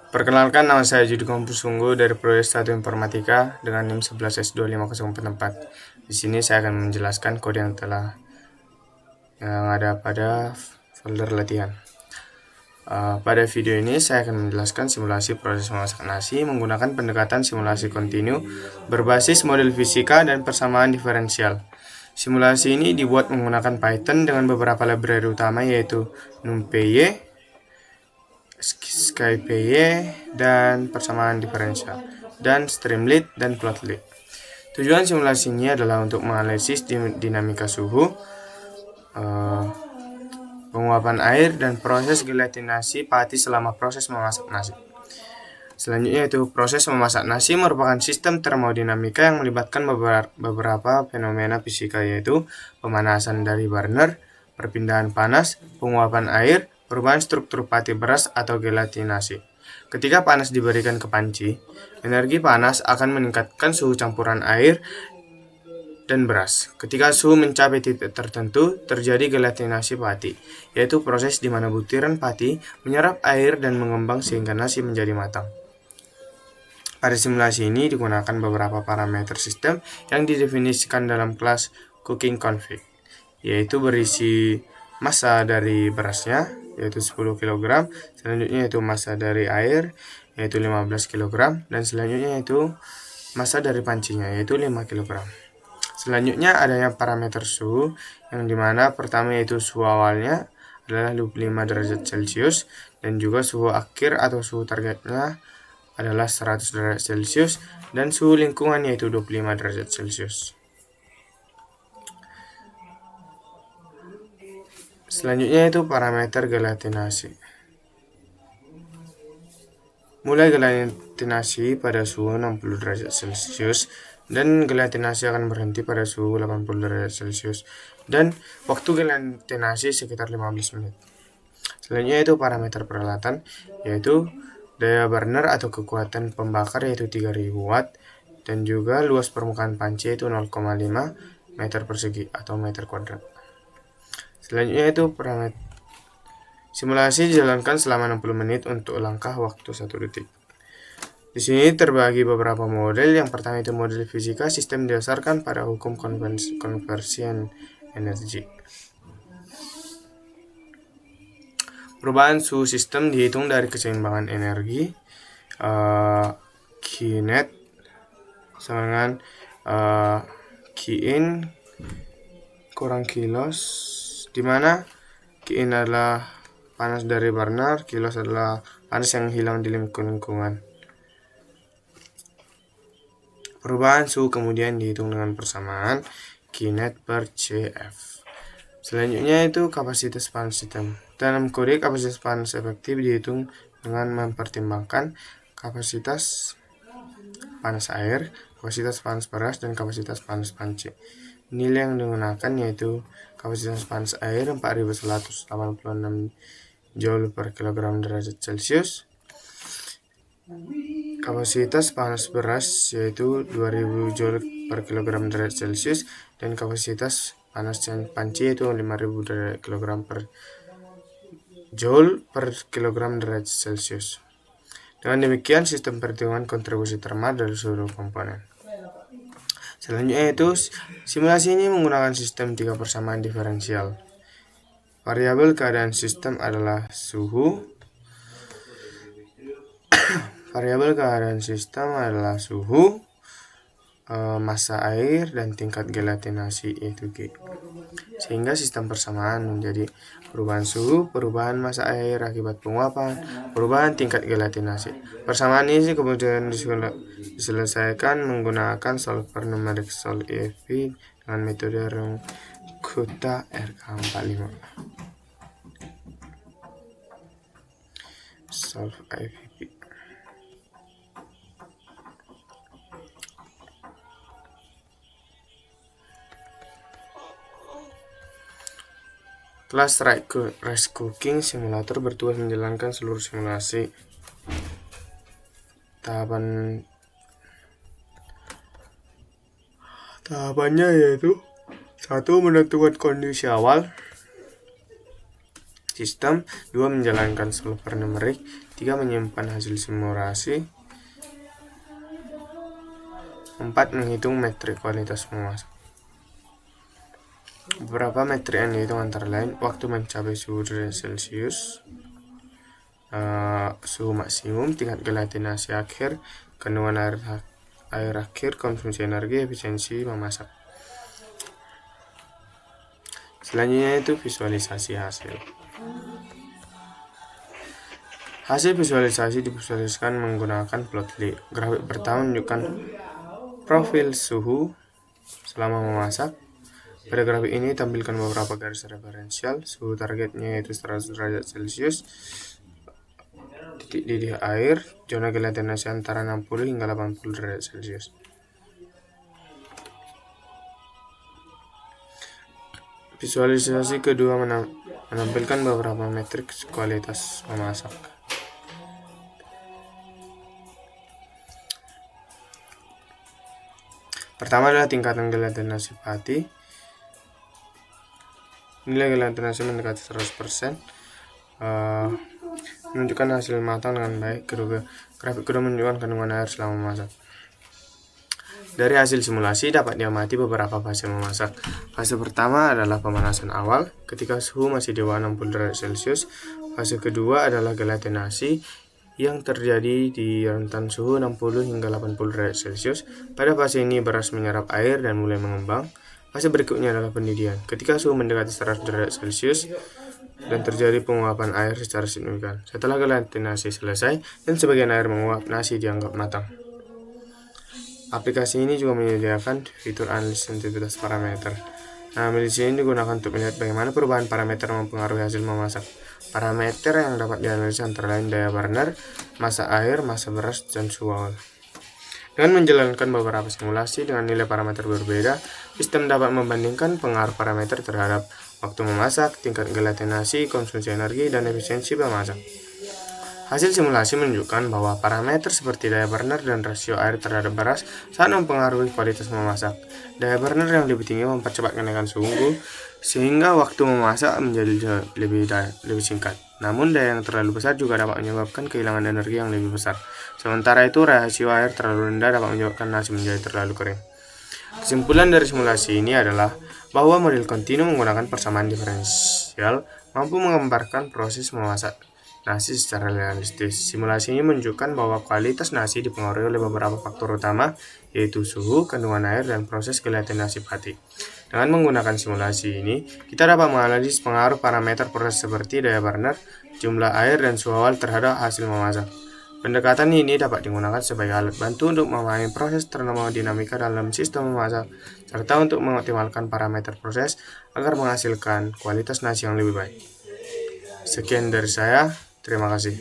Perkenalkan, nama saya Judi Kompusunggu dari Proyek 1 Informatika dengan NIM 11S25044. Di sini saya akan menjelaskan kode yang ada pada folder latihan. Pada video ini saya akan menjelaskan simulasi proses memasak nasi menggunakan pendekatan simulasi kontinu berbasis model fisika dan persamaan diferensial. Simulasi ini dibuat menggunakan Python dengan beberapa library utama yaitu NumPy, SciPy, dan persamaan diferensial, dan Streamlit dan Plotly. Tujuan simulasi ini adalah untuk menganalisis dinamika suhu, penguapan air, dan proses gelatinasi pati selama proses memasak nasi. Selanjutnya itu proses memasak nasi merupakan sistem termodinamika yang melibatkan beberapa fenomena fisika yaitu pemanasan dari burner, perpindahan panas, penguapan air, perubahan struktur pati beras atau gelatinasi. Ketika panas diberikan ke panci, energi panas akan meningkatkan suhu campuran air dan beras. Ketika suhu mencapai titik tertentu, terjadi gelatinasi pati, yaitu proses di mana butiran pati menyerap air dan mengembang sehingga nasi menjadi matang. Pada simulasi ini digunakan beberapa parameter sistem yang didefinisikan dalam kelas cooking config, yaitu berisi massa dari berasnya, yaitu 10 kg, selanjutnya yaitu massa dari air, yaitu 15 kg, dan selanjutnya yaitu massa dari pancinya, yaitu 5 kg. Selanjutnya adanya parameter suhu, yang dimana pertama yaitu suhu awalnya adalah 25 derajat Celcius, dan juga suhu akhir atau suhu targetnya adalah 100 derajat Celcius, dan suhu lingkungan yaitu 25 derajat Celcius. Selanjutnya itu parameter gelatinasi. Mulai gelatinasi pada suhu 60 derajat Celcius dan gelatinasi akan berhenti pada suhu 80 derajat Celcius dan waktu gelatinasi sekitar 15 menit. Selanjutnya itu parameter peralatan yaitu daya burner atau kekuatan pembakar yaitu 3000 watt dan juga luas permukaan panci yaitu 0,5 meter persegi atau meter kuadrat. Selanjutnya itu parameter simulasi dijalankan selama 60 menit untuk langkah waktu 1 detik. Di sini terbagi beberapa model. Yang pertama itu model fisika, sistem didasarkan pada hukum konversian energi. Perubahan suhu sistem dihitung dari keseimbangan energi Qnet sama dengan Qin kurang kilos, di mana Qin adalah panas dari burner, kilos adalah panas yang hilang di lingkungan. Perubahan suhu kemudian dihitung dengan persamaan Qnet per Cf. Selanjutnya itu kapasitas panas sistem. Dalam kode kapasitas panas efektif dihitung dengan mempertimbangkan kapasitas panas air, kapasitas panas beras, dan kapasitas panas panci. Nilai yang digunakan yaitu kapasitas panas air 4186 Joule per kilogram derajat Celcius. Kapasitas panas beras yaitu 2000 Joule per kilogram derajat Celcius dan kapasitas panas panci yaitu 5000 kilogram per Joule per kilogram derajat Celcius. Dengan demikian sistem perhitungan kontribusi termal dari seluruh komponen. Selanjutnya itu simulasi ini menggunakan sistem 3 persamaan diferensial. Variabel keadaan sistem adalah suhu. Variabel keadaan sistem adalah suhu, massa air, dan tingkat gelatinasi yaitu G. Sehingga sistem persamaan menjadi perubahan suhu, perubahan massa air akibat penguapan, perubahan tingkat gelatinasi. Persamaan ini kemudian diselesaikan menggunakan solver numerik SolEV dengan metode Runge-Kutta RK45. SolveIVP. Kelas Rice Cooking Simulator bertugas menjalankan seluruh simulasi. Tahapannya yaitu 1. Menentukan kondisi awal. sistem, 2. menjalankan solver numerik, 3. menyimpan hasil simulasi, 4. menghitung metrik kualitas memasak. Beberapa metrik yang dihitung antara lain waktu mencapai suhu derajat Celcius, suhu maksimum, tingkat gelatinasi akhir, kandungan air akhir, konsumsi energi, efisiensi memasak. Selanjutnya itu visualisasi hasil. Hasil visualisasi divisualisasikan menggunakan plotly. Grafik pertama menunjukkan profil suhu selama memasak. Pada grafik ini tampilkan beberapa garis referensial. Suhu targetnya yaitu 100 derajat Celcius. Titik didih air, zona gelatinasi antara 60 hingga 80 derajat Celcius. Visualisasi kedua menampilkan beberapa metrik kualitas memasak. Pertama adalah tingkatan gelatinasi pati. Nilai gelatinasi mendekati 100%. Menunjukkan hasil matang dengan baik. Grafik kedua menunjukkan kandungan air selama memasak. Dari hasil simulasi dapat diamati beberapa fase memasak. Fase pertama adalah pemanasan awal ketika suhu masih di bawah 60 derajat Celcius. Fase kedua adalah gelatinasi yang terjadi di rentan suhu 60 hingga 80 derajat Celcius. Pada fase ini beras menyerap air dan mulai mengembang. Fase berikutnya adalah pendidihan ketika suhu mendekati 100 derajat Celcius dan terjadi penguapan air secara signifikan. Setelah gelatinasi selesai dan sebagian air menguap, nasi dianggap matang. Aplikasi ini juga menyediakan fitur analisis sensitivitas parameter. Analisis ini digunakan untuk melihat bagaimana perubahan parameter mempengaruhi hasil memasak. Parameter yang dapat dianalisis antara lain daya burner, massa air, massa beras, dan suhu awal. Dengan menjalankan beberapa simulasi dengan nilai parameter berbeda, sistem dapat membandingkan pengaruh parameter terhadap waktu memasak, tingkat gelatinasi, konsumsi energi, dan efisiensi memasak. Hasil simulasi menunjukkan bahwa parameter seperti daya burner dan rasio air terhadap beras sangat mempengaruhi kualitas memasak. Daya burner yang lebih tinggi mempercepat kenaikan suhu, sehingga waktu memasak menjadi lebih singkat. Namun daya yang terlalu besar juga dapat menyebabkan kehilangan energi yang lebih besar. Sementara itu, rasio air terlalu rendah dapat menyebabkan nasi menjadi terlalu kering. Kesimpulan dari simulasi ini adalah bahwa model kontinu menggunakan persamaan diferensial mampu menggambarkan proses memasak nasi secara realistis. Simulasi ini menunjukkan bahwa kualitas nasi dipengaruhi oleh beberapa faktor utama, yaitu suhu, kandungan air, dan proses gelatinasi pati. Dengan menggunakan simulasi ini, kita dapat menganalisis pengaruh parameter proses seperti daya burner, jumlah air, dan suhu awal terhadap hasil memasak. Pendekatan ini dapat digunakan sebagai alat bantu untuk memahami proses termodinamika dalam sistem memasak, serta untuk mengoptimalkan parameter proses agar menghasilkan kualitas nasi yang lebih baik. Sekian dari saya. Terima kasih.